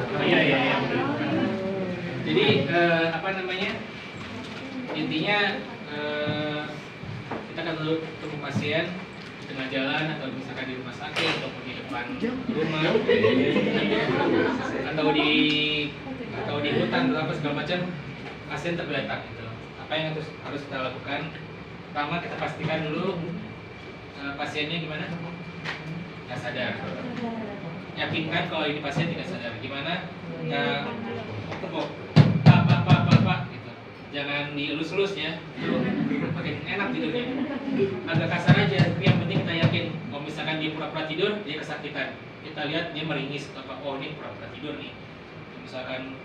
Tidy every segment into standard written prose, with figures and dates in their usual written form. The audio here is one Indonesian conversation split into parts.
Oh iya iya iya. Jadi apa namanya? Intinya kita kan dulu ketemu pasien di tengah jalan atau misalkan di rumah sakit ataupun di depan rumah atau di hutan atau apa segala macam, pasien tergeletak gitu. Apa yang harus kita lakukan? Pertama kita pastikan dulu pasiennya gimana? Nggak sadar. Yakinkan kalau ini pasien tidak sadar. Gimana? Tepuk. Pak gitu. Jangan dielus-elus ya. Itu makin enak tidurnya. Agak kasar aja, tapi yang penting kita yakin. Kalau misalkan dia pura-pura tidur, dia kesakitan. Kita lihat dia meringis atau apa. Oh, ini pura-pura tidur nih. Misalkan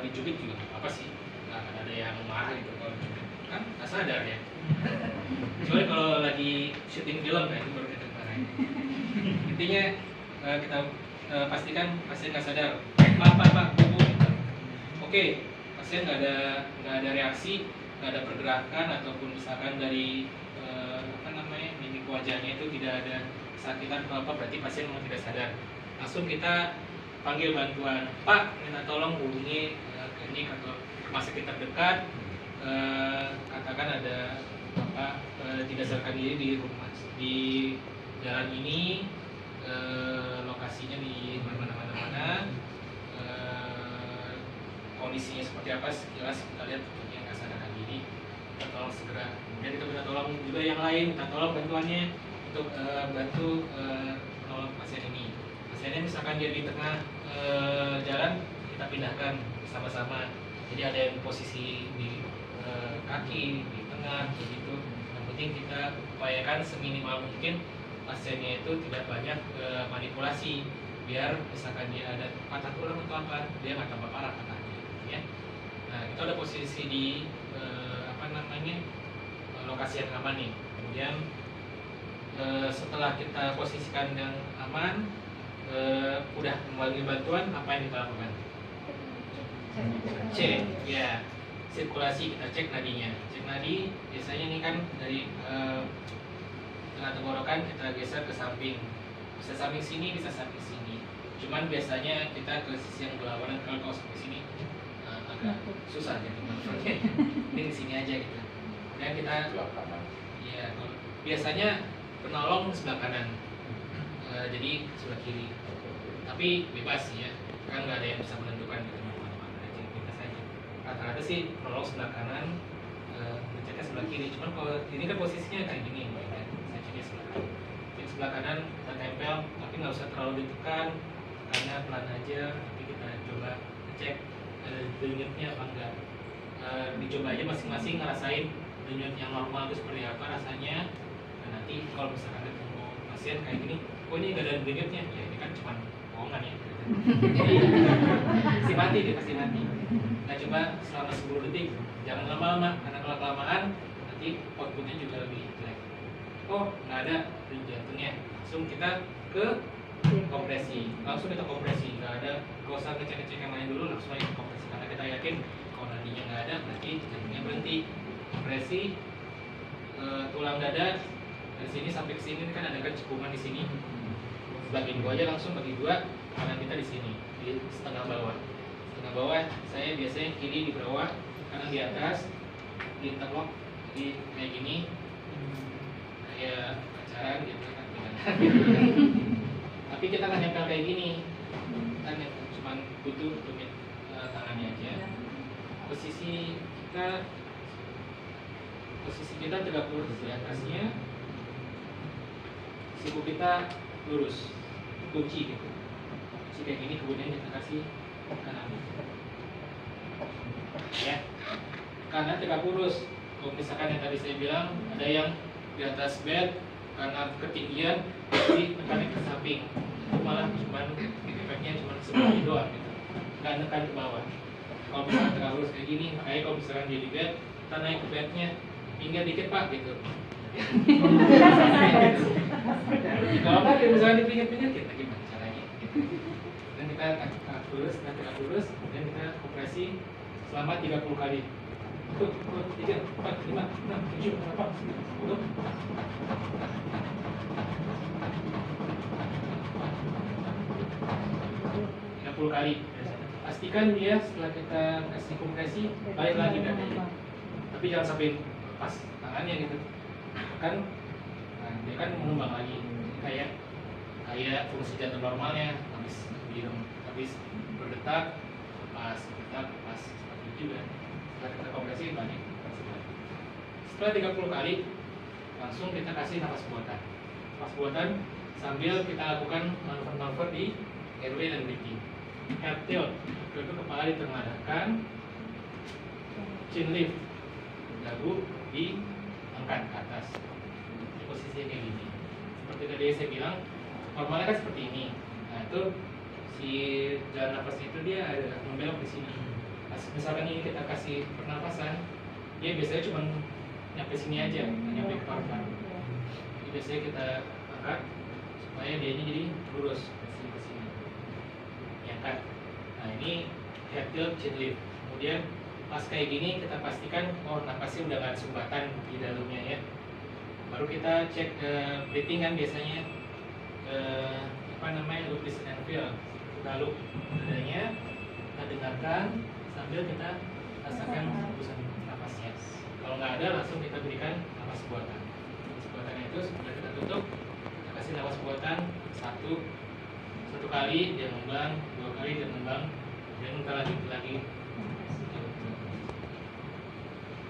dijubit juga apa sih? Nggak akan ada yang marah gitu kalau dijubit. Kan nggak sadar ya. Kecuali kalau lagi syuting film kan itu baru kita marahin. Intinya kita pastikan pasien nggak sadar. Pak, buku. Oke, pasien nggak ada reaksi, nggak ada pergerakan ataupun misalkan dari apa namanya mimik wajahnya itu tidak ada kesakitan atau apa, berarti pasien memang tidak sadar. Langsung kita panggil bantuan. Pak, minta tolong hubungi klinik atau rumah sakit terdekat. Katakan ada apa didasarkan diri di rumah di jalan ini, lokasinya di mana, kondisinya seperti apa, jelas kita lihat yang nggak sadarkan diri, kita tolong segera. Kemudian kita minta tolong juga yang lain, minta tolong bantuannya untuk bantu menolong pasien ini. Pasiennya misalkan dia di tengah jalan, kita pindahkan sama-sama. Jadi ada yang posisi di kaki, di tengah, begitu. Yang penting kita upayakan seminimal mungkin pasiennya itu tidak banyak manipulasi, biar misalkan dia ada patah tulang atau apa, dia nggak tambah parah patahnya, ya. Nah, kita ada posisi di apa namanya lokasi yang aman nih. Kemudian setelah kita posisikan yang aman, udah memanggil bantuan, apa yang kita lakukan? Cek, ya. Sirkulasi kita cek nadinya. Cek nadi biasanya ini kan dari tengah tenggorokan kita geser ke samping. Bisa samping sini, bisa samping sini. Cuman biasanya kita ke sisi yang berlawanan. Kalau samping sini agak susah gitu manfaatnya. Ini di sini aja gitu. Dan kita sebelah kanan. Iya, biasanya penolong sebelah kanan. Jadi sebelah kiri. Tapi bebas ya. Kan nggak ada yang bisa menentukan gitu. Rata-rata sih penolong sebelah kanan, ngeceknya sebelah kiri. Cuman kalau ini kan posisinya kayak gini, kan? Saya ceknya sebelah kanan. Cek sebelah kanan kita tempel, tapi nggak usah terlalu ditekan, karena pelan aja. Tapi kita coba cek denyutnya apa enggak. Dicoba aja masing-masing ngerasain denyut yang normal itu seperti apa rasanya. Dan nanti kalau misalkan ketemu pasien kayak gini, oh ini nggak ada denyutnya, ya ini kan cuma bohongan ya. Pasti mati dia, pasti mati. Nah, coba selama 10 detik, jangan lama-lama, karena kalau kelamaan nanti outputnya juga lebih jelek. Oh, nggak ada di jantungnya, langsung kita ke kompresi, nggak ada, nggak usah ngecek-ngecek yang lain dulu, langsung aja ke kompresi, karena kita yakin kalau nadinya nggak ada, berarti jantungnya berhenti. Kompresi tulang dada dari sini sampai ke sini kan ada kan cekungan di sini, bagi dua aja langsung, bagi dua, kanan kita di sini, di setengah bawah. Setengah bawah, saya biasanya kiri di bawah, kanan di atas, di interlock, jadi kayak gini, kayak pacaran gitu kan. Tapi kita nggak nempel kayak gini, kan cuma butuh tumit tangannya aja. Posisi kita tegak lurus di atasnya, siku kita lurus, kunci gitu. Kunci kayak gini, kemudian kita kasih kanan. Ya, kanan tegak lurus. Kalau misalkan yang tadi saya bilang ada yang di atas bed karena ketinggian, jadi tekannya ke samping, itu malah cuman efeknya cuma sebelah doang gitu, nggak nekan ke bawah. Kalau misalkan tegak lurus kayak gini, makanya kalau misalkan dia di bed, kita naik ke bednya, minggir dikit pak gitu. Kalau nggak, misalkan di pinggir-pinggir, kita gimana caranya? Dan kita tegak lurus, kemudian kita kompresi selama 30 kali. 1, 2, 3, 4, 5, 6, 7, 8, 10. 30 kali. Pastikan dia setelah kita kasih kompresi balik lagi dadanya. Tapi jangan sampai lepas tangannya gitu. Kan nah, dia kan mengembang lagi kayak fungsi jantung normalnya habis berdetak lepas seperti itu juga. Setelah kita kompresi balik. Setelah 30 kali langsung kita kasih nafas buatan sambil kita lakukan manuver-manuver di airway dan breathing. Head tilt, itu kepala ditengadahkan, chin lift, dagu diangkat ke atas. Di posisi kayak gini. Seperti tadi saya bilang, normalnya kan seperti ini. Nah itu si jalan nafas itu dia ada membelok di sini. Nah, misalkan ini kita kasih pernapasan, dia biasanya cuma nyampe sini aja, nyampe ke paru-paru. Jadi biasanya kita angkat supaya dia jadi lurus ke sini. Kan? Nah ini head tilt, chin lift. Kemudian pas kayak gini kita pastikan napasnya udah nggak ada sumbatan di dalamnya ya. Baru kita cek breathing kan biasanya loop listen and feel. Kita loop dadanya, kita dengarkan sambil kita rasakan hembusan napasnya. Kalau nggak ada langsung kita berikan napas buatan. Napas buatannya itu sudah kita tutup, kita kasih napas buatan satu kali dia ngembang, 2 kali dia ngembang, dan kita lanjut lagi.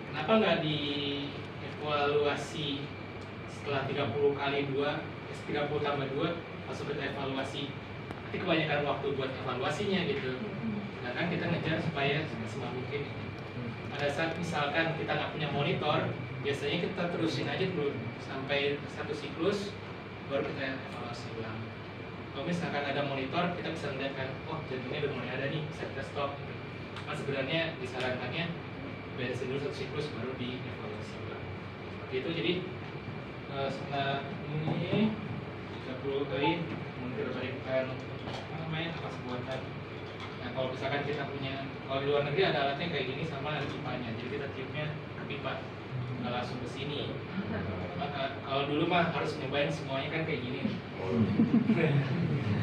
Kenapa nggak dievaluasi setelah 30 kali 2, 30 tambah 2 langsung kita evaluasi? Nanti kebanyakan waktu buat evaluasinya gitu. Karena kita ngejar supaya semaksimal mungkin. Pada saat misalkan kita nggak punya monitor, biasanya kita terusin aja dulu sampai 1 siklus, baru kita evaluasi ulang. Kalau misalkan ada monitor, kita bisa melihat kan, oh jantungnya udah mulai ada nih, bisa kita stop. Mas sebenarnya disarankannya beresin dulu 1 siklus baru dievaluasi ulang. Seperti itu. Jadi setelah ini 30 kali kemudian kita berikan nafas buatan. Nah kalau misalkan kita punya, kalau di luar negeri ada alatnya kayak gini sama ada pipanya, jadi kita tiupnya ke pipa, nggak langsung ke sini. Kalau dulu mah harus nyobain semuanya kan kayak gini.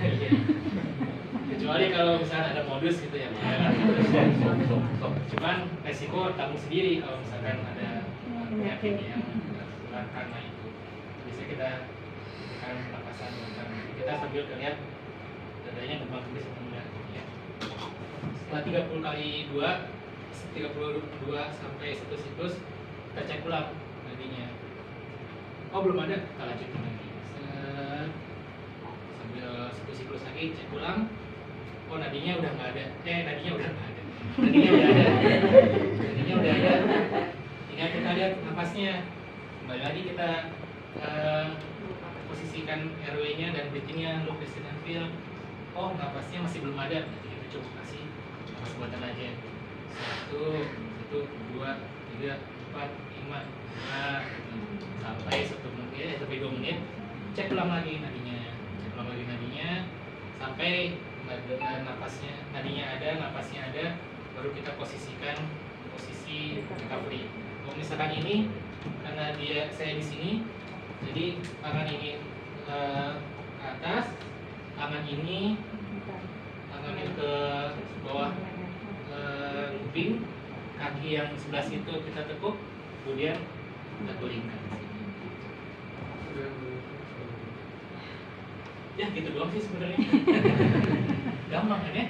Iya. Kecuali kalau misalnya ada modus gitu ya. Cuman resiko tanggung sendiri kalau misalkan ada penyakit yang tertular karena itu. Biasanya kita akan napasan kita sambil lihat dadanya kembang kembis enggak. Ya. Setelah 30 kali 32 sampai 1 siklus kita cek ulang nadinya. Oh belum ada, kita lanjutin lagi. Sambil 1 siklus lagi cek ulang. Oh nadinya udah nggak ada. Nadinya udah nggak ada. Nadinya udah ada. Nadinya udah ada. Tinggal kita lihat napasnya. Kembali lagi kita posisikan airway-nya dan breathing-nya, loop listen and feel. Oh napasnya masih belum ada. Nanti kita coba kasih napas buatan aja. 1, 2, 3, 4, 5, sampai 1 menit, sampai 2 menit. Cek ulang lagi nadinya, sampai nadinya ada, napasnya ada, baru kita posisikan posisi recovery. Kalau misalkan ini, karena saya di sini, jadi tangan ini ke atas, tangan ini ke bawah kuping, kaki yang sebelah situ kita tekuk, kemudian kita gulingkan. Ya gitu doang sih sebenarnya. Gampang kan ya?